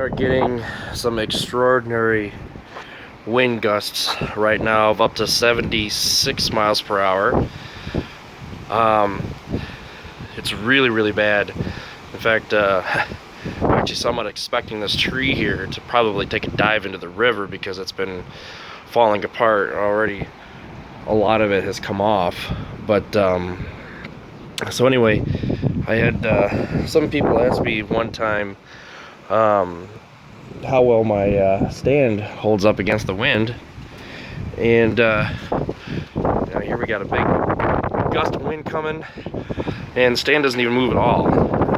are getting some extraordinary wind gusts right now of up to 76 miles per hour. It's really bad. In fact, I'm actually somewhat expecting this tree here to probably take a dive into the river because it's been falling apart already. A lot of it has come off, but so anyway, I had some people ask me one time how well my stand holds up against the wind, and here we got a big gust of wind coming, and the stand doesn't even move at all.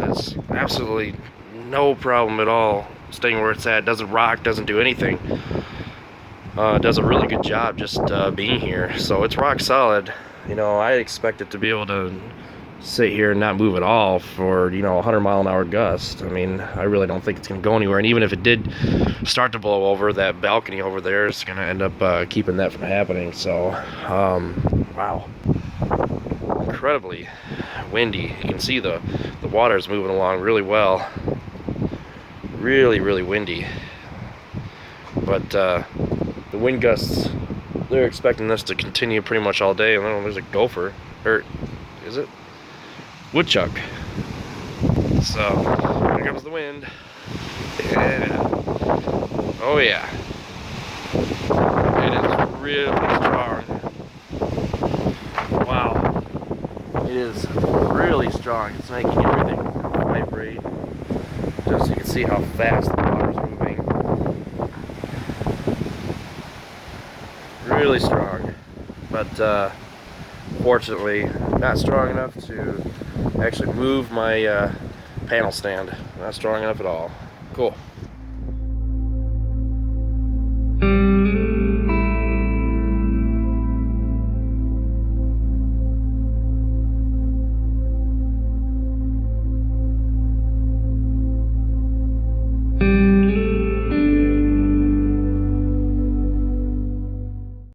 It's absolutely no problem at all staying where it's at. It doesn't rock, doesn't do anything. It does a really good job just being here, so it's rock solid. You know, I expect it to be able to sit here and not move at all for, you know, 100-mile-an-hour gust. I mean, I really don't think it's going to go anywhere, and even if it did start to blow over, that balcony over there is going to end up keeping that from happening. So wow, incredibly windy. You can see the water is moving along really well. Really windy. But the wind gusts, they're expecting this to continue pretty much all day. I don't know, there's a gopher, or is it? Woodchuck. So here comes the wind. Yeah. Oh yeah. It is really strong. Wow. It is really strong. It's making everything vibrate. Just so you can see how fast the water's moving. Really strong. But fortunately not strong enough to actually move my panel stand. Not strong enough at all. Cool.